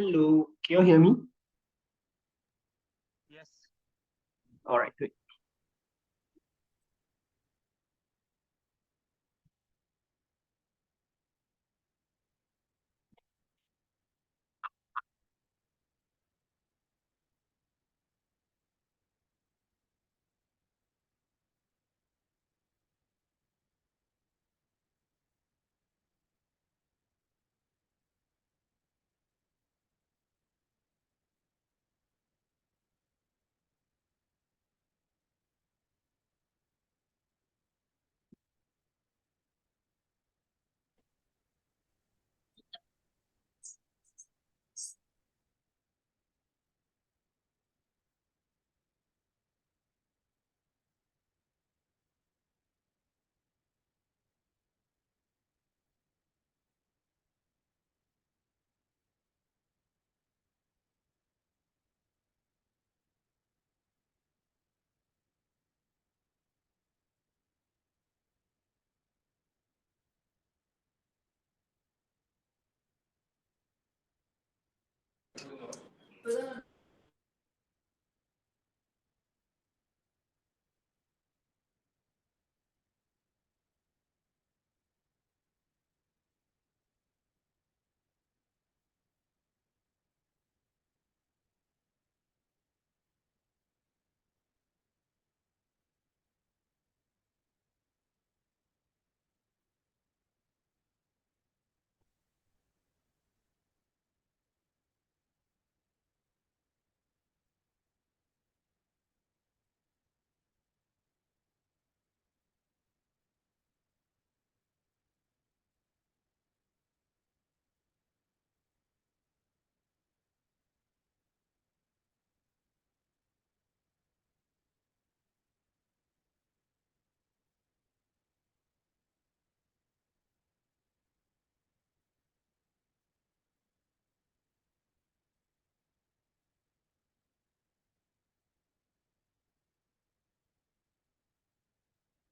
Hello, can you hear me? Yes. All right, good.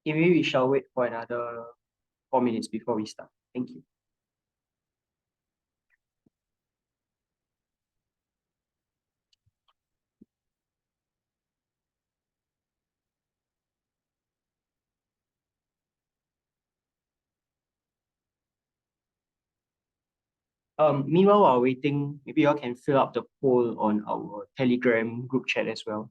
Okay, maybe we shall wait for another 4 minutes before we start. Thank you. Meanwhile, while waiting, maybe you all can fill up the poll on our Telegram group chat as well.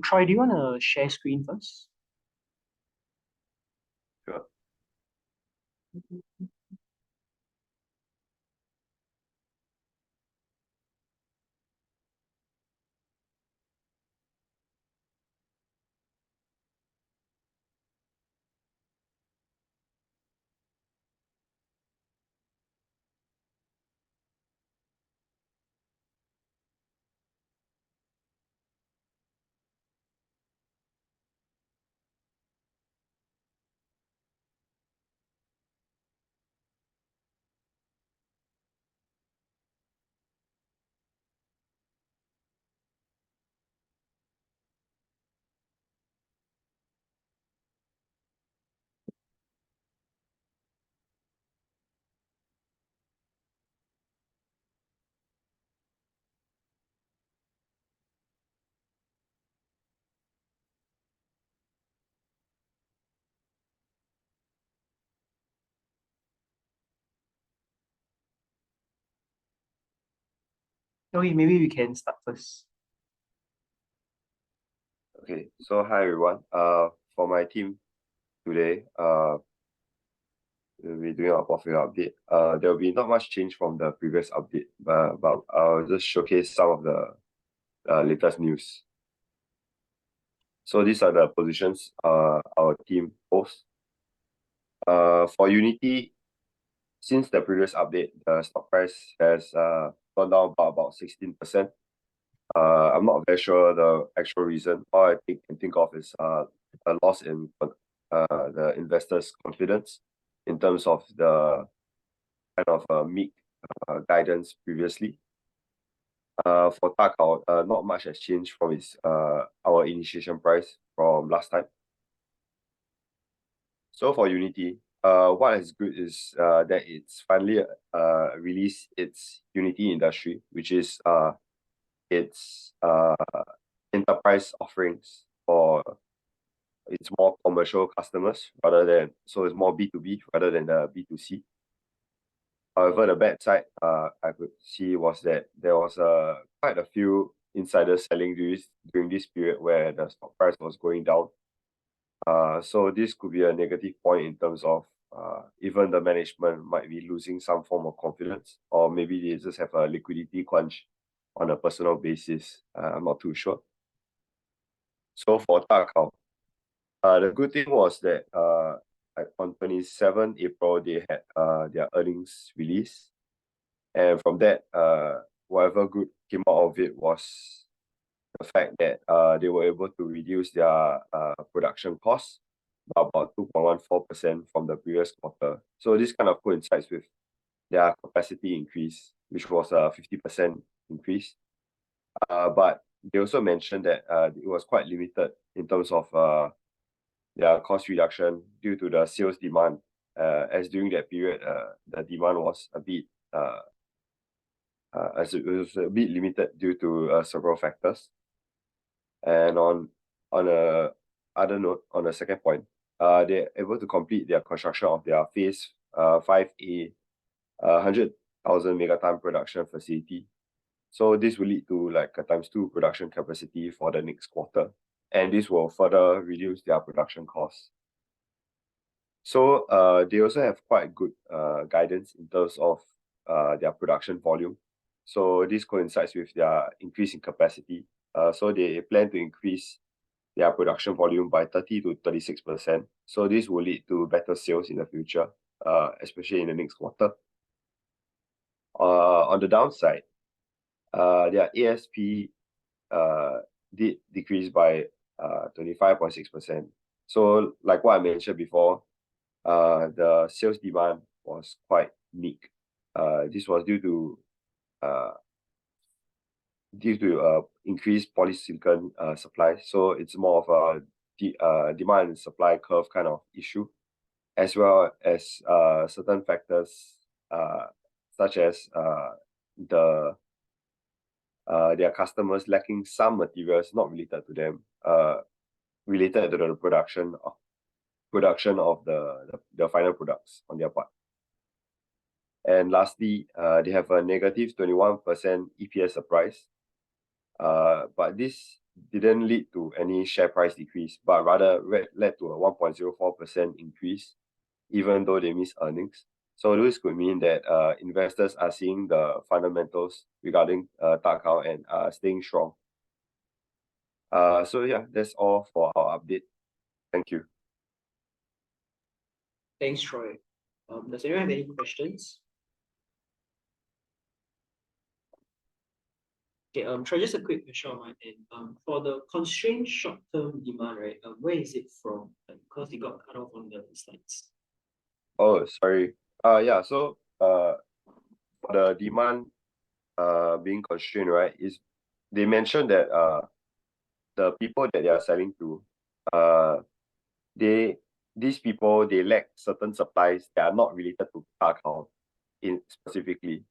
Troy, do you want to share screen first? Sure. Okay, maybe we can start first. Okay, so hi everyone. For my team, today. We'll be doing our portfolio update. There will be not much change from the previous update, but I'll just showcase some of the latest news. So these are the positions our team holds. For Unity, since the previous update, the stock price has gone down by about 16%. I'm not very sure the actual reason. All I can think of is a loss in the investors' confidence in terms of the kind of meek guidance previously. For Takao, not much has changed from our initiation price from last time. So for Unity, what is good is that it's finally released its Unity Industry, which is its enterprise offerings for its more commercial customers so it's more B2B rather than the B2C. However, the bad side I could see was that there was quite a few insiders selling during this period where the stock price was going down. So this could be a negative point in terms of even the management might be losing some form of confidence, or maybe they just have a liquidity crunch on a personal basis. I'm not too sure. So for Takao, the good thing was that on 27 April, they had their earnings release. And from that, whatever good came out of it was the fact that they were able to reduce their production costs by about 2.14% from the previous quarter. So this kind of coincides with their capacity increase, which was a 50% increase. But they also mentioned that it was quite limited in terms of their cost reduction due to the sales demand, as during that period, the demand was a bit limited due to several factors. And on a other note, on the second point, they're able to complete their construction of their phase 5A 100,000 megaton production facility. So this will lead to like a ×2 production capacity for the next quarter, and this will further reduce their production costs. So they also have quite good guidance in terms of their production volume. So this coincides with their increase in capacity. So they plan to increase their production volume by 30 to 36%. So this will lead to better sales in the future, especially in the next quarter. On the downside, their ASP did decrease by 25.6%. So like what I mentioned before, the sales demand was quite meek. This was due to increased polysilicon supply. So it's more of a demand and supply curve kind of issue, as well as certain factors such as their customers lacking some materials not related to them, related to the production of the final products on their part. And lastly, they have a negative 21% EPS surprise. But this didn't lead to any share price decrease, but rather led to a 1.04% increase, even though they missed earnings. So this could mean that investors are seeing the fundamentals regarding Takao and staying strong. So yeah, that's all for our update. Thank you. Thanks, Troy. Does anyone have any questions? Okay, Troy, just a quick question on my end. For the constrained short-term demand, right? Where is it from? Because it got cut off on the slides. Oh, sorry. Yeah. So for the demand being constrained, right? They mentioned that the people that they are selling to, these people they lack certain supplies that are not related to Takao specifically.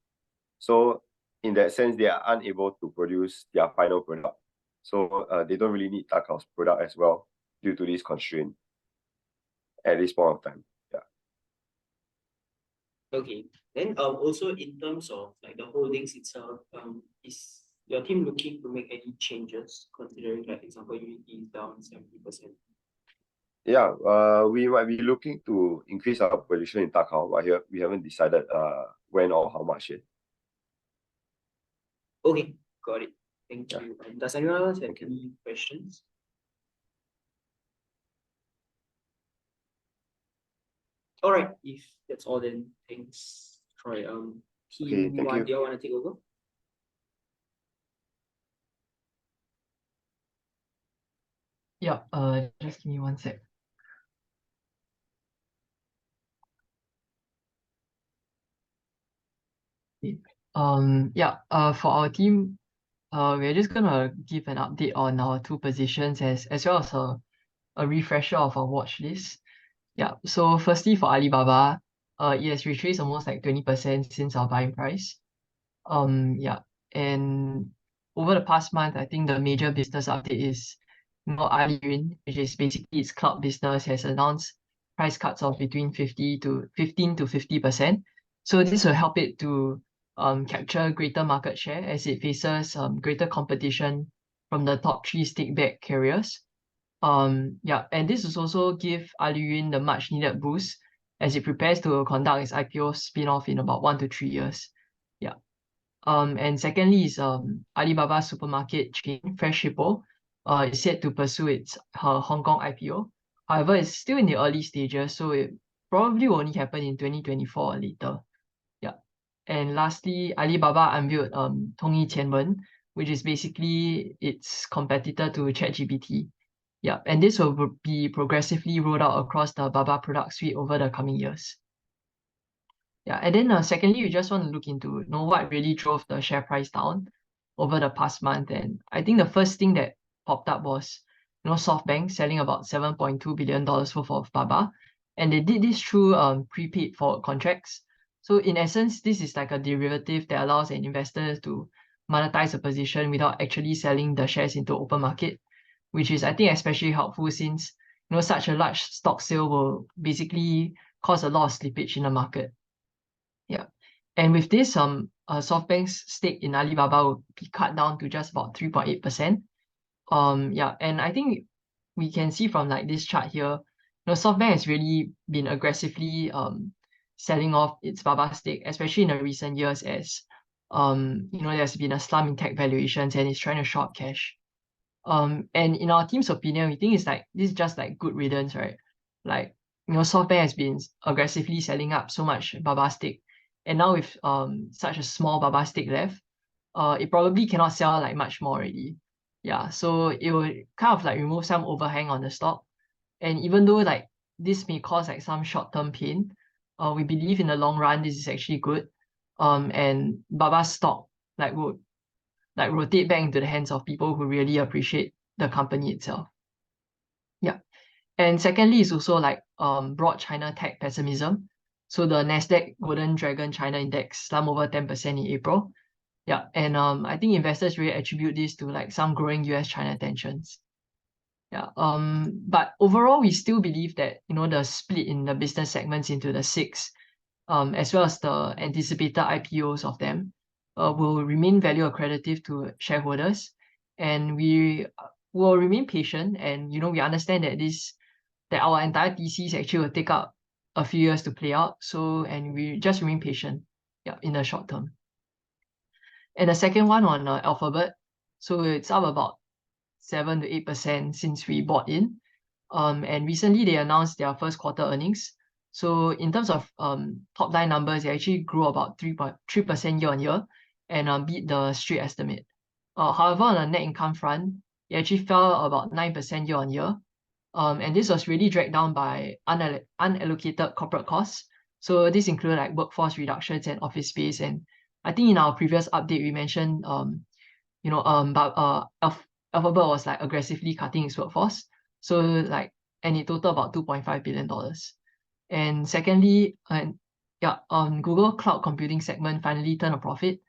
So in that sense, they are unable to produce their final product. So they don't really need Takao's product as well due to this constraint at this point of time. Yeah. Okay. Then also in terms of like the holdings itself, is your team looking to make any changes considering, like example, Unity is down 70%? Yeah, we might be looking to increase our position in Takao, but here we haven't decided when or how much yet. Okay, got it. Thank Yeah. you. And does anyone else have any questions? All right, if that's all, then thanks, Troy. Okay, Team thank one, you. do you want to take over? Yeah, just give me one sec. For our team, we're just gonna give an update on our two positions as well as a refresher of our watch list. Yeah, so firstly for Alibaba, it has retraced almost like 20% since our buying price. Yeah, and over the past month, I think the major business update is, Aliyun, which is basically its cloud business, has announced price cuts of between 15 to 50%. So this will help it to capture greater market share as it faces greater competition from the top three stick-back carriers. And this will also give Aliyun the much needed boost as it prepares to conduct its IPO spin-off in about 1 to 3 years. Yeah. And secondly is Alibaba supermarket chain Fresh Hippo is set to pursue her Hong Kong IPO. However, it's still in the early stages, so it probably will only happen in 2024 or later. Yeah. And lastly, Alibaba unveiled Tongyi Qianwen, which is basically its competitor to ChatGPT. Yeah, and this will be progressively rolled out across the Baba product suite over the coming years. Yeah, and then secondly, we just want to look into what really drove the share price down over the past month. And I think the first thing that popped up was SoftBank selling about $7.2 billion worth of Baba. And they did this through prepaid forward contracts. So in essence, this is like a derivative that allows an investor to monetize a position without actually selling the shares into open market, which is I think especially helpful since such a large stock sale will basically cause a lot of slippage in the market. Yeah. And with this, SoftBank's stake in Alibaba will be cut down to just about 3.8%. And I think we can see from like this chart here, SoftBank has really been aggressively selling off its Baba stake, especially in the recent years as there's been a slump in tech valuations and it's trying to short cash. And in our team's opinion, we think it's like this is just like good riddance, right? Like, SoftBank has been aggressively selling up so much Baba stake. And now with such a small Baba stake left, it probably cannot sell like much more already. Yeah, so it will kind of like remove some overhang on the stock. And even though like this may cause like some short-term pain, we believe in the long run this is actually good. And Baba stock would rotate back into the hands of people who really appreciate the company itself. Yeah. And secondly is also like broad China tech pessimism. So the Nasdaq Golden Dragon China Index slumped over 10% in April. Yeah, and I think investors really attribute this to like some growing US-China tensions. Yeah. But overall, we still believe that the split in the business segments into the six, as well as the anticipated IPOs of them, will remain value accretive to shareholders, and we will remain patient. And we understand that our entire thesis actually will take up a few years to play out. So, and we just remain patient, yeah, in the short term. And the second one on Alphabet, so it's up about 7 to 8% since we bought in. And recently they announced their first quarter earnings. So in terms of top line numbers, they actually grew about 3% year on year and beat the street estimate. However, on the net income front, it actually fell about 9% year on year. And this was really dragged down by unallocated corporate costs. So this included like workforce reductions and office space. And I think in our previous update, we mentioned, Alphabet was like aggressively cutting its workforce. So like, and it totaled about $2.5 billion. And secondly, Google Cloud Computing segment finally turned a profit.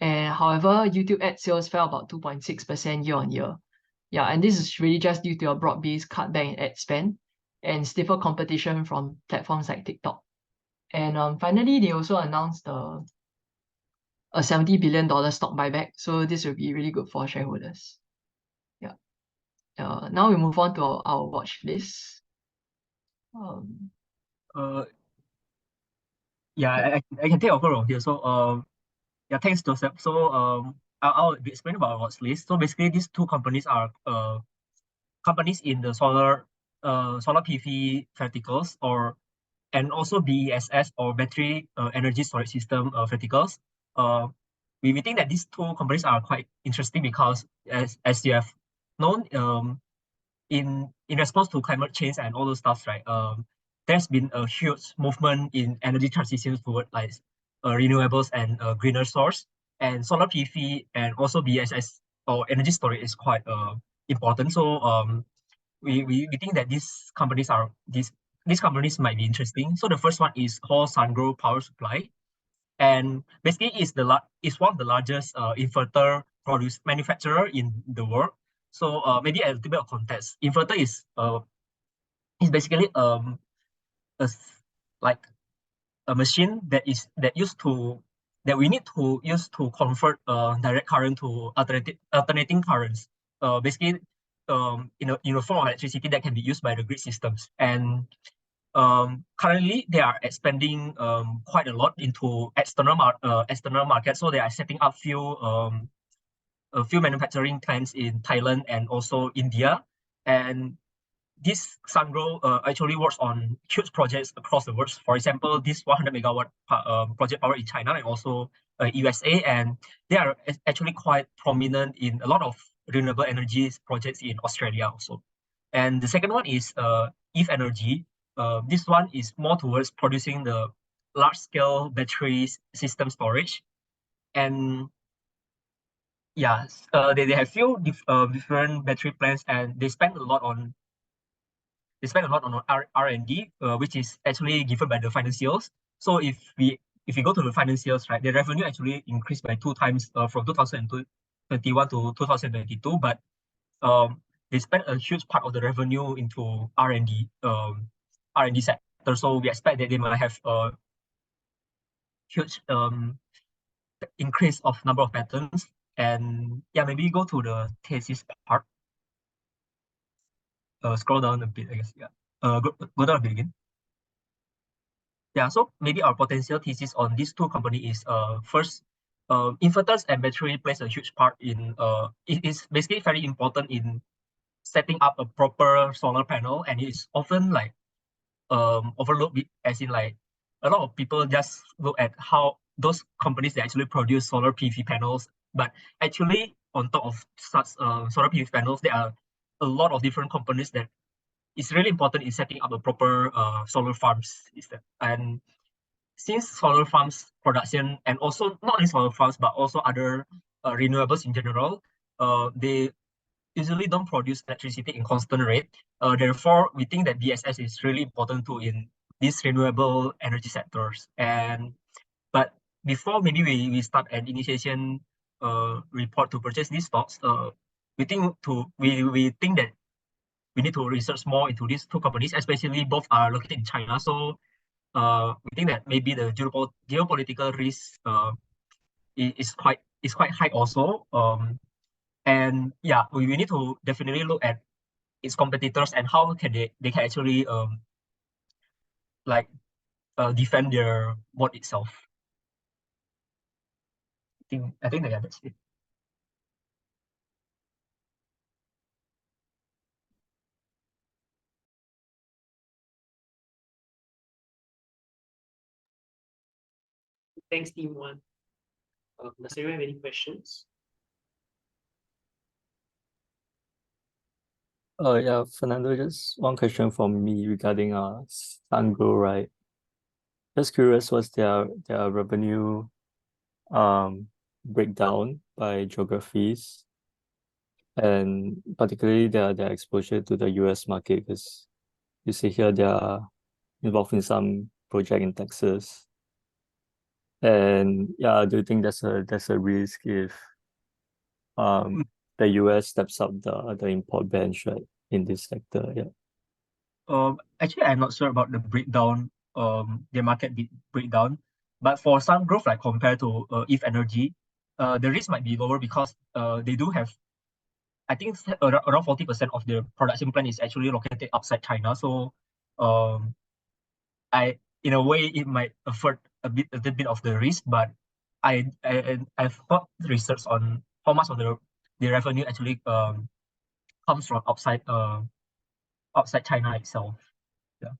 And however, YouTube ad sales fell about 2.6% year on year. Yeah, and this is really just due to a broad-based cutback in ad spend and stiffer competition from platforms like TikTok. And finally, they also announced a $70 billion stock buyback. So this will be really good for shareholders. Yeah. Now we move on to our watch list. Um, Yeah, I can take over from here. So yeah, thanks, Joseph. So I'll explain about watch list. So basically, these two companies are companies in the solar PV verticals, and also BESS or battery energy storage system verticals. We think that these two companies are quite interesting because as you have known, in response to climate change and all those stuff, right? There's been a huge movement in energy transitions toward like renewables and greener source, and solar PV and also BESS or energy storage is quite important. So we think that these companies might be interesting. So the first one is called Sungrow Power Supply, and basically is one of the largest inverter produce manufacturer in the world. So maybe a little bit of context. Inverter is basically like a machine that we need to use to convert direct current to alternating currents. Basically, in a form of electricity that can be used by the grid systems. And currently, they are expanding quite a lot into external markets. So they are setting up a few manufacturing plants in Thailand and also India. And this Sungrow actually works on huge projects across the world. For example, this 100 megawatt project power in China and also USA, and they are actually quite prominent in a lot of renewable energy projects in Australia also. And the second one is EIP Energy. This one is more towards producing the large-scale batteries system storage. And yeah, they have few different battery plants, and they spend a lot on R&D, which is actually given by the financials. So if we go to the financials, right, the revenue actually increased by 2 times from 2021 to 2022, but they spent a huge part of the revenue into R&D sector. So we expect that they might have a huge increase of number of patents. And yeah, maybe go to the thesis part. Scroll down a bit, I guess. Yeah. Go down a bit again. Yeah, so maybe our potential thesis on these two companies is first, inverters and battery plays a huge part in it is basically very important in setting up a proper solar panel, and it's often like overlooked, as in like a lot of people just look at how those companies that actually produce solar PV panels, but actually on top of such solar PV panels, there are a lot of different companies that is really important in setting up a proper solar farms. And since solar farms production, and also not only solar farms but also other renewables in general, they usually don't produce electricity in constant rate. Therefore, we think that BSS is really important too in these renewable energy sectors. And but before maybe we start an initiation report to purchase these stocks, we think that we need to research more into these two companies, especially both are located in China. So we think that maybe the geopolitical risk is quite high also. And yeah, we need to definitely look at its competitors and how they can actually like defend their board itself. I think yeah, that's it. Thanks, Team One. Does anyone have any questions? Yeah, Fernando, just one question from me regarding Sungrow, right? Just curious, what's their revenue breakdown by geographies, and particularly their exposure to the US market, because you see here they are involved in some project in Texas. And yeah, do you think there's a risk if the US steps up the import bench, right, in this sector? Yeah. Actually, I'm not sure about the breakdown, the market breakdown, but for some growth, like compared to EIP Energy, the risk might be lower because they do have, I think around 40% of their production plant is actually located outside China. So in a way it might afford a little bit of the risk, but I've thought research on how much of the revenue actually comes from outside China itself. Yeah.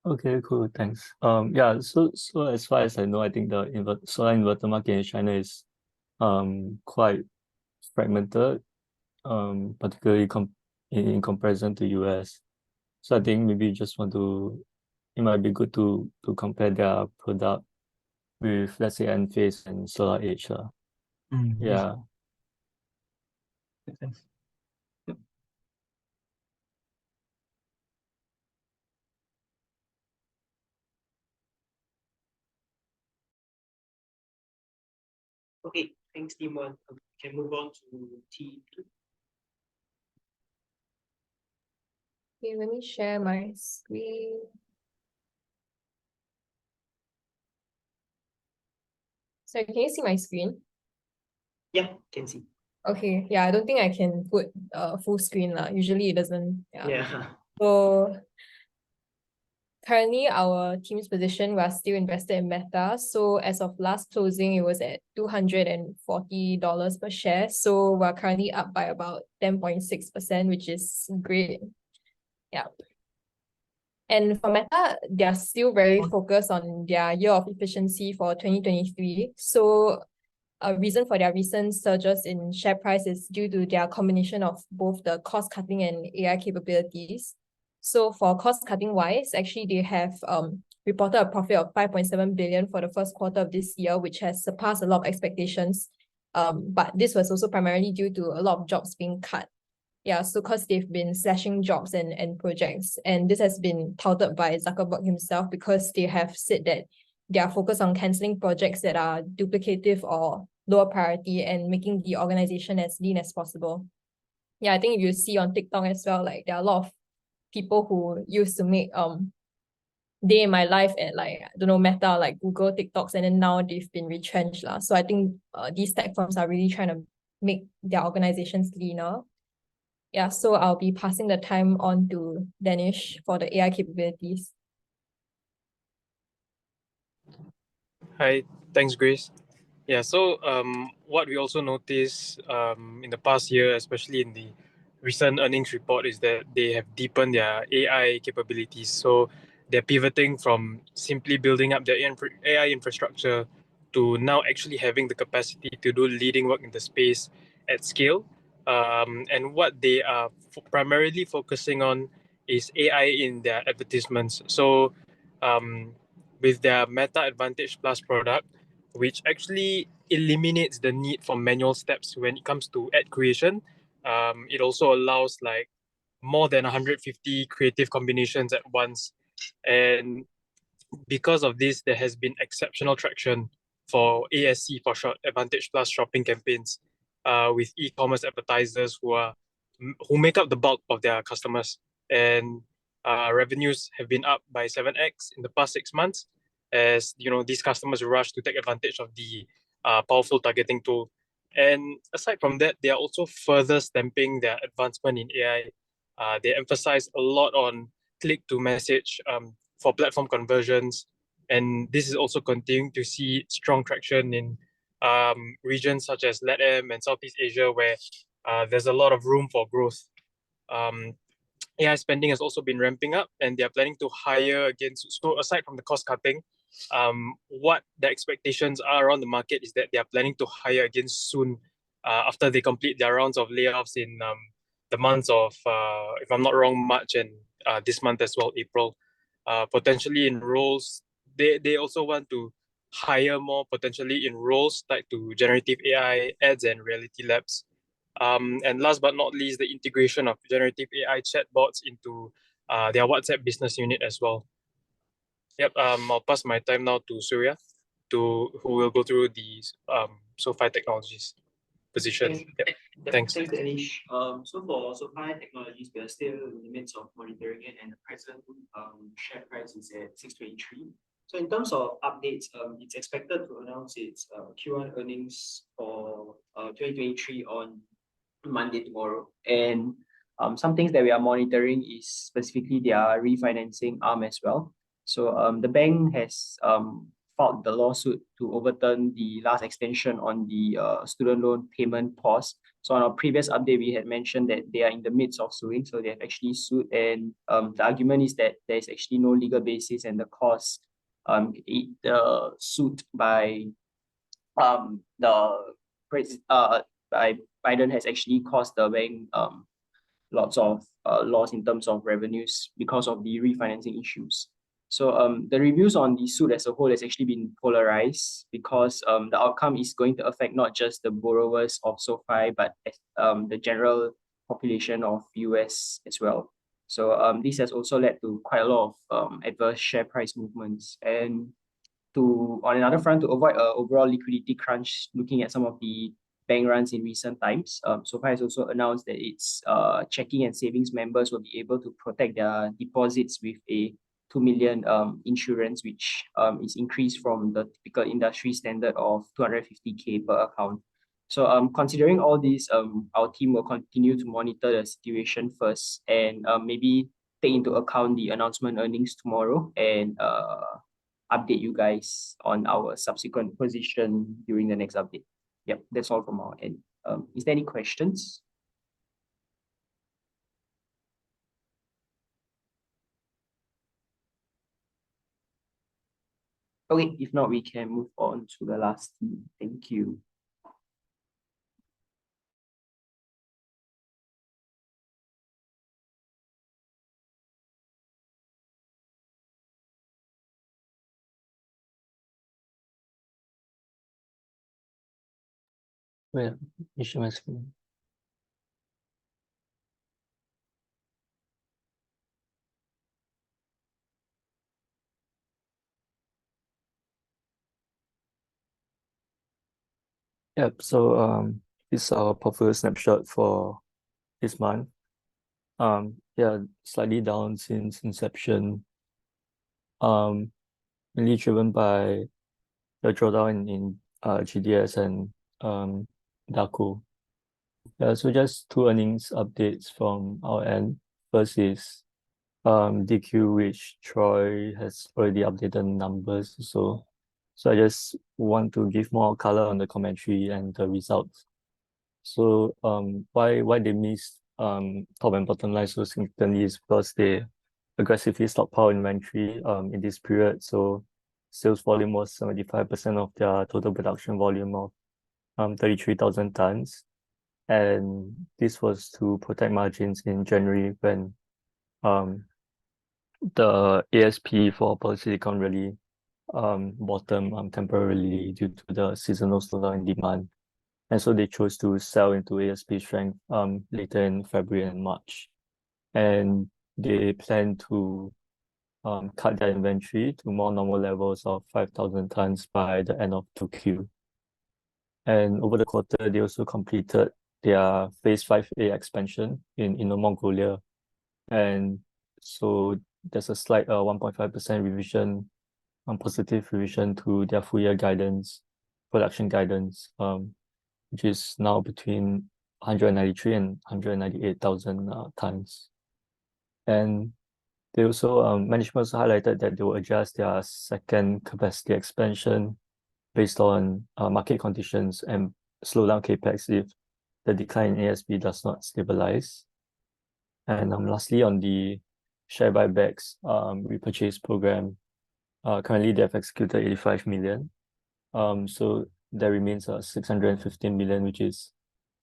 Okay, cool. Thanks. Yeah. So as far as I know, I think the solar inverter market in China is quite fragmented, particularly in comparison to US. So I think maybe you just want to, it might be good to compare their product with, let's say, Enphase and Solar Edge. Yeah. Makes sense. Okay, thanks, team one. Can move on to T2. Okay, let me share my screen. So can you see my screen? Yeah, can see. Okay, yeah, I don't think I can put full screen lah. Usually it doesn't. Yeah. So currently our team's position, we are still invested in Meta. So as of last closing, it was at $240 per share. So we're currently up by about 10.6%, which is great. Yeah. And for Meta, they are still very focused on their year of efficiency for 2023. So a reason for their recent surges in share price is due to their combination of both the cost cutting and AI capabilities. So for cost cutting wise, actually they have reported a profit of 5.7 billion for the first quarter of this year, which has surpassed a lot of expectations. But this was also primarily due to a lot of jobs being cut. Yeah, so because they've been slashing jobs and projects, and this has been touted by Zuckerberg himself because they have said that they are focused on cancelling projects that are duplicative or lower priority and making the organization as lean as possible. Yeah, I think if you see on TikTok as well, like there are a lot of people who used to make day in my life at like, I don't know, Meta, like Google, TikToks, and then now they've been retrenched lah. So I think these tech firms are really trying to make their organizations leaner. Yeah, so I'll be passing the time on to Danish for the AI capabilities. Hi, thanks, Grace. Yeah, so what we also noticed in the past year, especially in the recent earnings report, is that they have deepened their AI capabilities. So they're pivoting from simply building up their AI infrastructure to now actually having the capacity to do leading work in the space at scale. And what they are primarily focusing on is AI in their advertisements. So with their Meta Advantage Plus product, which actually eliminates the need for manual steps when it comes to ad creation. It also allows like more than 150 creative combinations at once. And because of this, there has been exceptional traction for ASC, for short, Advantage Plus shopping campaigns, with e-commerce advertisers who make up the bulk of their customers. And revenues have been up by 7x in the past 6 months, as these customers rush to take advantage of the powerful targeting tool. And aside from that, they are also further stamping their advancement in AI. They emphasize a lot on click to message for platform conversions, and this is also continuing to see strong traction in regions such as LATAM and Southeast Asia, where there's a lot of room for growth. AI spending has also been ramping up, and they are planning to hire again. So aside from the cost cutting, what the expectations are around the market is that they are planning to hire again soon, after they complete their rounds of layoffs in the months of, if I'm not wrong, March and this month as well, April. Potentially in roles, they also want to hire more potentially in roles tied to generative AI, ads, and reality labs. And last but not least, the integration of generative AI chatbots into their WhatsApp business unit as well. Yep. I'll pass my time now to Surya, who will go through the SoFi Technologies position. Yep. Thanks. Thanks, Danish. So for SoFi Technologies, we are still in the midst of monitoring it, and the present share price is at 623. So in terms of updates, it's expected to announce its Q1 earnings for 2023 on Monday tomorrow. And Some things that we are monitoring is specifically their refinancing arm as well. So the bank has filed the lawsuit to overturn the last extension on the student loan payment pause. So on our previous update, we had mentioned that they are in the midst of suing. So they have actually sued, and the argument is that there is actually no legal basis, and the cost the suit by the by Biden has actually caused the bank lots of loss in terms of revenues because of the refinancing issues. So the reviews on the suit as a whole has actually been polarized because the outcome is going to affect not just the borrowers of SoFi, but the general population of US as well. So this has also led to quite a lot of adverse share price movements. And on another front, to avoid a overall liquidity crunch, looking at some of the bank runs in recent times, SoFi has also announced that its checking and savings members will be able to protect their deposits with a 2 million insurance, which is increased from the typical industry standard of 250K per account. So considering all this, our team will continue to monitor the situation first, and maybe take into account the announcement earnings tomorrow, and update you guys on our subsequent position during the next update. Yep, that's all from our end. Is there any questions? Okay, if not, we can move on to the last team. Thank you. Wait, you share my screen. Yep, so this is our portfolio snapshot for this month. Yeah, slightly down since inception. Mainly driven by the drawdown in GDS and DACO. Yeah, so just two earnings updates from our end. First is DQ, which Troy has already updated numbers. So I just want to give more color on the commentary and the results. So why they missed top and bottom line so significantly is because they aggressively stockpile inventory in this period. So sales volume was 75% of their total production volume of 33,000 tons. And this was to protect margins in January when the ASP for polysilicon really bottom temporarily due to the seasonal slowdown in demand. And so they chose to sell into ASP strength later in February and March. And they plan to cut their inventory to more normal levels of 5,000 tons by the end of 2Q. And over the quarter, they also completed their Phase 5A expansion in Inner Mongolia. And so there's a slight 1.5% revision, positive revision to their full year guidance, production guidance, which is now between 193 and 198,000 tons. And they also, management also highlighted that they will adjust their second capacity expansion based on market conditions and slow down CapEx if the decline in ASP does not stabilize. And lastly, on the share buybacks repurchase program, currently they have executed 85 million. So there remains 615 million, which is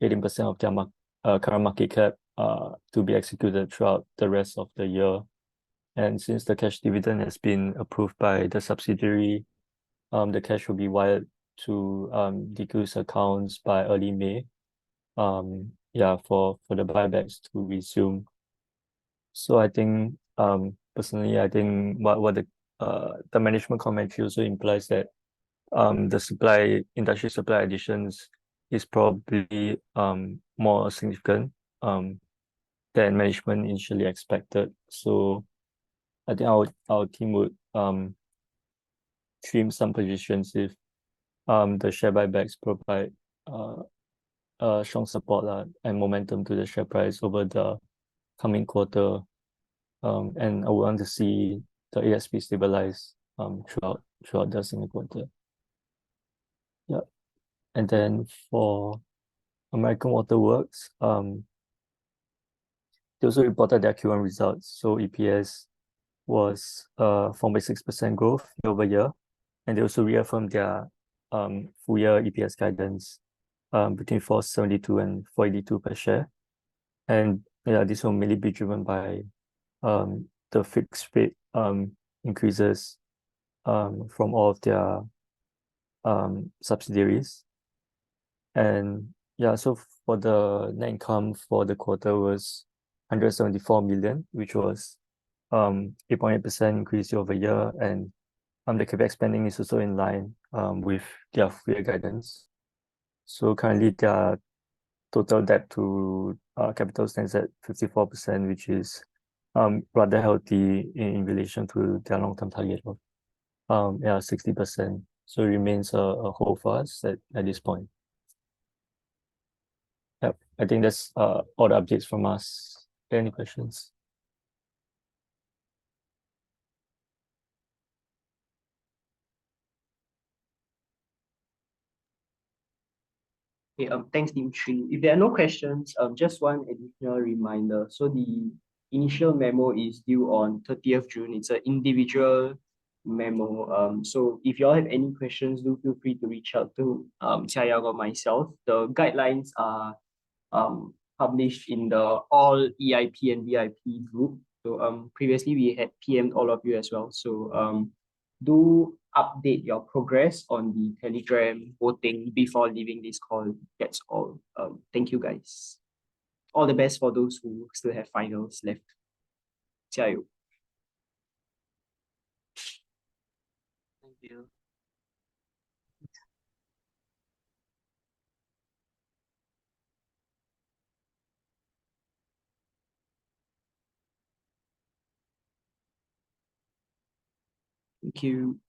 18% of their current market cap to be executed throughout the rest of the year. And since the cash dividend has been approved by the subsidiary, the cash will be wired to DQ's accounts by early May. Yeah, for the buybacks to resume. So I think personally, I think what the management commentary also implies that the industry supply additions is probably more significant than management initially expected. So I think our team would trim some positions if the share buybacks provide strong support and momentum to the share price over the coming quarter. And I want to see the ASP stabilize throughout the single quarter. Yeah. And then for American Waterworks, they also reported their Q1 results. So EPS was 4.6% growth year over year. And they also reaffirmed their full year EPS guidance between 4.72 and 4.82 per share. And yeah, this will mainly be driven by the fixed rate increases from all of their subsidiaries. And yeah, so for the net income for the quarter was 174 million, which was 8.8% increase year over year. And the CapEx spending is also in line with their full year guidance. So currently their total debt to capital stands at 54%, which is rather healthy in relation to their long-term target of 60%. So it remains a hold for us at this point. Yep, I think that's all the updates from us. Any questions? Okay, thanks, Dimitri. If there are no questions, just one additional reminder. So the initial memo is due on 30th June. It's an individual memo. So if you all have any questions, do feel free to reach out to Xia Yang or myself. The guidelines are published in the all EIP and VIP group. So previously we had PM'd all of you as well. So do update your progress on the Telegram voting before leaving this call. That's all. Thank you guys. All the best for those who still have finals left. 加油. Thank you. Thank you.